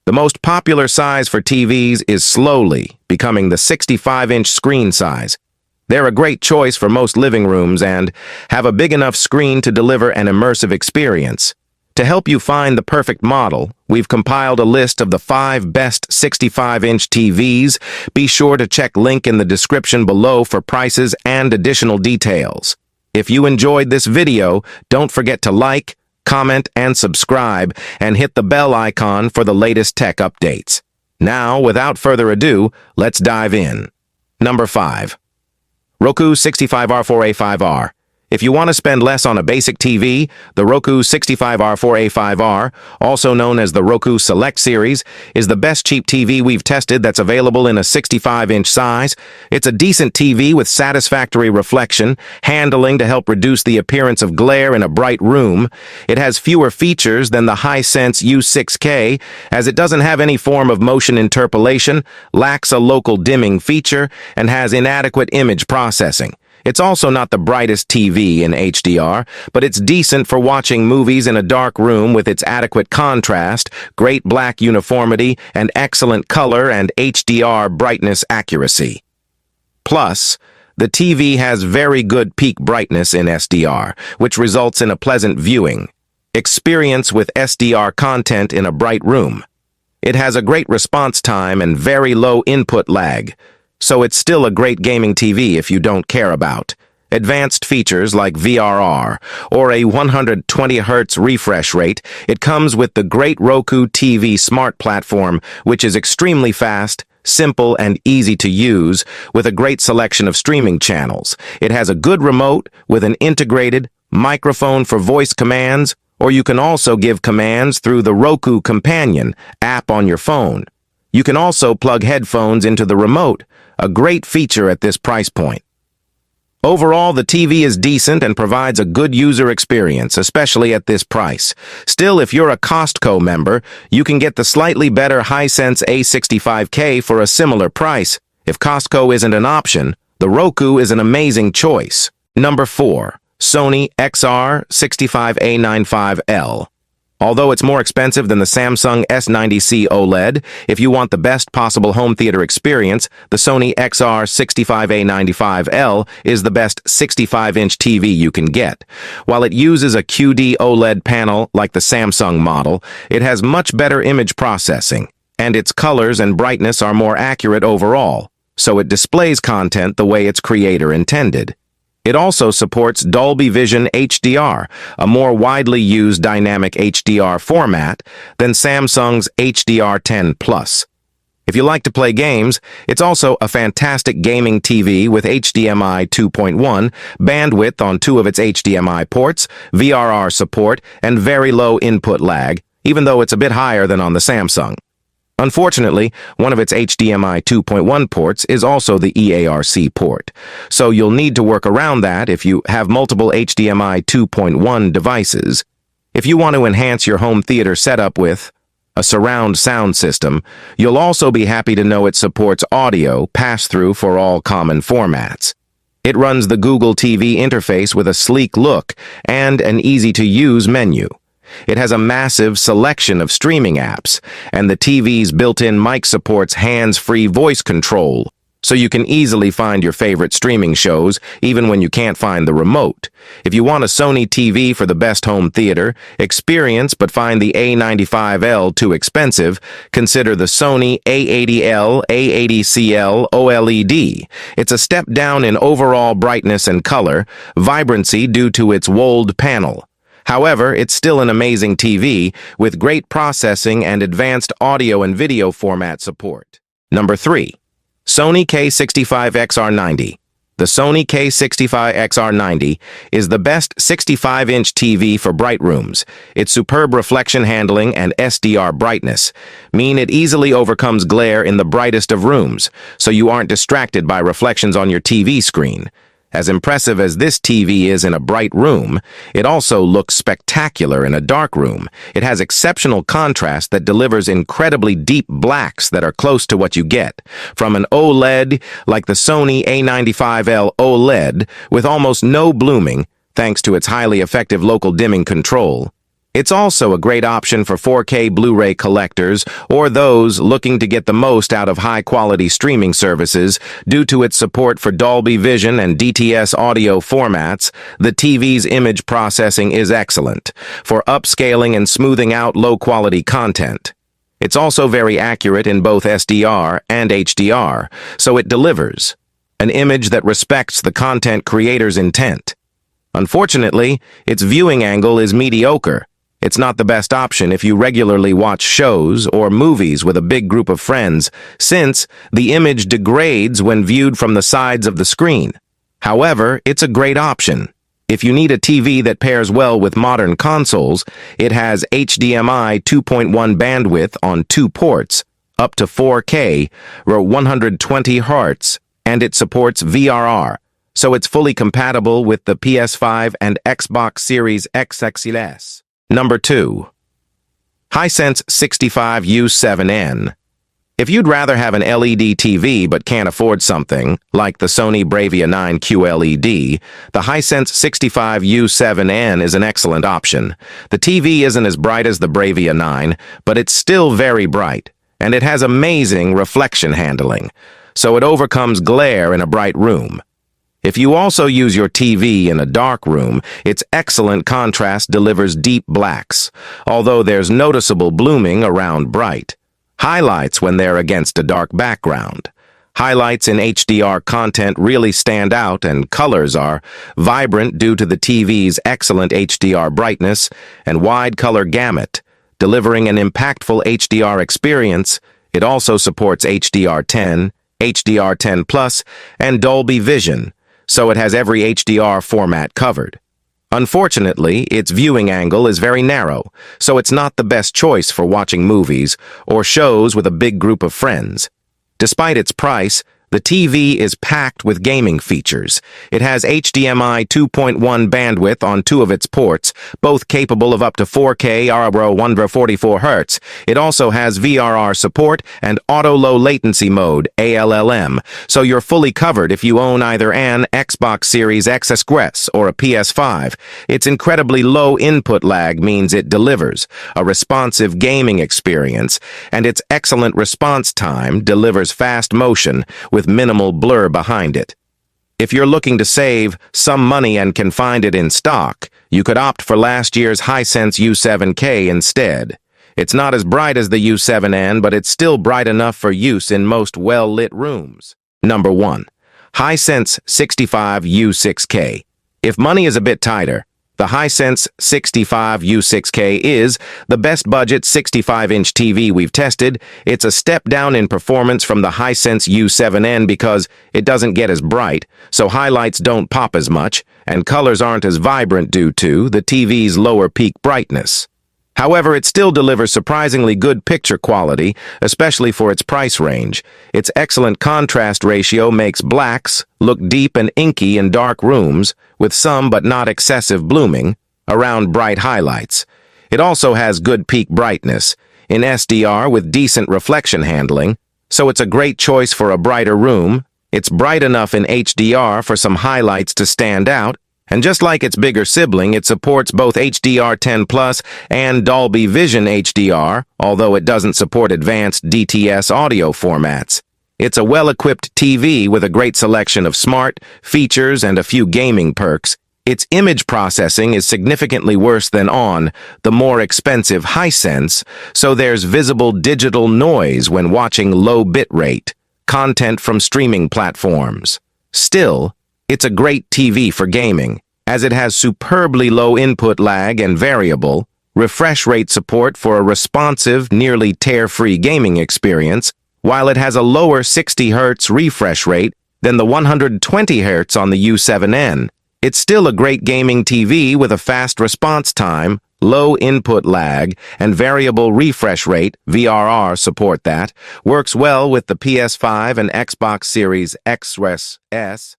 The most popular size for TVs is slowly becoming the 65-inch screen size. They're a great choice for most living rooms and have a big enough screen to deliver an immersive experience. To help you find the perfect model, we've compiled a list of the 5 best 65-inch TVs. Be sure to check link in the description below for prices and additional details. If you enjoyed this video, don't forget to like, comment, and subscribe, and hit the bell icon for the latest tech updates. Now, without further ado, let's dive in. Number 5. Roku 65R4A5R. If you want to spend less on a basic TV, the Roku 65R4A5R, also known as the Roku Select Series, is the best cheap TV we've tested that's available in a 65-inch size. It's a decent TV with satisfactory reflection, handling to help reduce the appearance of glare in a bright room. It has fewer features than the Hisense U6K, as it doesn't have any form of motion interpolation, lacks a local dimming feature, and has inadequate image processing. It's also not the brightest TV in HDR, but it's decent for watching movies in a dark room with its adequate contrast, great black uniformity, and excellent color and HDR brightness accuracy. Plus, the TV has very good peak brightness in SDR, which results in a pleasant viewing experience with SDR content in a bright room. It has a great response time and very low input lag, so it's still a great gaming TV if you don't care about advanced features like VRR or a 120Hz refresh rate. It comes with the great Roku TV Smart Platform, which is extremely fast, simple, and easy to use, with a great selection of streaming channels. It has a good remote with an integrated microphone for voice commands, or you can also give commands through the Roku Companion app on your phone. You can also plug headphones into the remote, a great feature at this price point. Overall, the TV is decent and provides a good user experience, especially at this price. Still, if you're a Costco member, you can get the slightly better Hisense A65K for a similar price. If Costco isn't an option, the Roku is an amazing choice. Number 4. Sony XR65A95L. Although it's more expensive than the Samsung S90C OLED, if you want the best possible home theater experience, the Sony XR65A95L is the best 65-inch TV you can get. While it uses a QD OLED panel like the Samsung model, it has much better image processing, and its colors and brightness are more accurate overall, so it displays content the way its creator intended. It also supports Dolby Vision HDR, a more widely used dynamic HDR format than Samsung's HDR10 Plus. If you like to play games, it's also a fantastic gaming TV with HDMI 2.1, bandwidth on 2 of its HDMI ports, VRR support, and very low input lag, even though it's a bit higher than on the Samsung. Unfortunately, one of its HDMI 2.1 ports is also the EARC port, so you'll need to work around that if you have multiple HDMI 2.1 devices. If you want to enhance your home theater setup with a surround sound system, you'll also be happy to know it supports audio pass-through for all common formats. It runs the Google TV interface with a sleek look and an easy-to-use menu. It has a massive selection of streaming apps, and the TV's built-in mic supports hands-free voice control, so you can easily find your favorite streaming shows even when you can't find the remote. If you want a Sony TV for the best home theater experience but find the A95L too expensive, consider the Sony A80L, A80CL OLED. It's a step down in overall brightness and color, vibrancy due to its WOLD panel. However, it's still an amazing TV with great processing and advanced audio and video format support. Number 3. Sony K65XR90. The Sony K65XR90 is the best 65-inch TV for bright rooms. Its superb reflection handling and SDR brightness mean it easily overcomes glare in the brightest of rooms, so you aren't distracted by reflections on your TV screen. As impressive as this TV is in a bright room, it also looks spectacular in a dark room. It has exceptional contrast that delivers incredibly deep blacks that are close to what you get from an OLED like the Sony A95L OLED with almost no blooming thanks to its highly effective local dimming control. It's also a great option for 4K Blu-ray collectors or those looking to get the most out of high-quality streaming services. Due to its support for Dolby Vision and DTS audio formats, the TV's image processing is excellent for upscaling and smoothing out low-quality content. It's also very accurate in both SDR and HDR, so it delivers an image that respects the content creator's intent. Unfortunately, its viewing angle is mediocre. It's not the best option if you regularly watch shows or movies with a big group of friends, since the image degrades when viewed from the sides of the screen. However, it's a great option. If you need a TV that pairs well with modern consoles, it has HDMI 2.1 bandwidth on 2 ports, up to 4K, or 120 Hz, and it supports VRR, so it's fully compatible with the PS5 and Xbox Series X XS. Number 2. Hisense 65U7N. If you'd rather have an LED TV but can't afford something, like the Sony Bravia 9 QLED, the Hisense 65U7N is an excellent option. The TV isn't as bright as the Bravia 9, but it's still very bright, and it has amazing reflection handling, so it overcomes glare in a bright room. If you also use your TV in a dark room, its excellent contrast delivers deep blacks, although there's noticeable blooming around bright highlights when they're against a dark background. Highlights in HDR content really stand out, and colors are vibrant due to the TV's excellent HDR brightness and wide color gamut, delivering an impactful HDR experience. It also supports HDR10, HDR10+, and Dolby Vision, so it has every HDR format covered. Unfortunately, its viewing angle is very narrow, so it's not the best choice for watching movies or shows with a big group of friends. Despite its price, the TV is packed with gaming features. It has HDMI 2.1 bandwidth on 2 of its ports, both capable of up to 4K or 144 Hz. It also has VRR support and auto low latency mode, ALLM, so you're fully covered if you own either an Xbox Series X XS or a PS5. Its incredibly low input lag means it delivers a responsive gaming experience, and its excellent response time delivers fast motion with minimal blur behind it. If you're looking to save some money and can find it in stock, you could opt for last year's Hisense U7K instead. It's not as bright as the U7N, but it's still bright enough for use in most well-lit rooms. Number 1. Hisense 65U6K. If money is a bit tighter, the Hisense 65U6K is the best budget 65-inch TV we've tested. It's a step down in performance from the Hisense U7N because it doesn't get as bright, so highlights don't pop as much, and colors aren't as vibrant due to the TV's lower peak brightness. However, it still delivers surprisingly good picture quality, especially for its price range. Its excellent contrast ratio makes blacks look deep and inky in dark rooms, with some but not excessive blooming around bright highlights. It also has good peak brightness in SDR with decent reflection handling, so it's a great choice for a brighter room. It's bright enough in HDR for some highlights to stand out, and just like its bigger sibling, it supports both HDR10+ and Dolby Vision HDR, although it doesn't support advanced DTS audio formats. It's a well-equipped TV with a great selection of smart features and a few gaming perks. Its image processing is significantly worse than on the more expensive Hisense, so there's visible digital noise when watching low bitrate content from streaming platforms. Still, it's a great TV for gaming, as it has superbly low input lag and variable refresh rate support for a responsive, nearly tear-free gaming experience, while it has a lower 60 Hz refresh rate than the 120 Hz on the U7N. It's still a great gaming TV with a fast response time, low input lag, and variable refresh rate, VRR support that, works well with the PS5 and Xbox Series XS.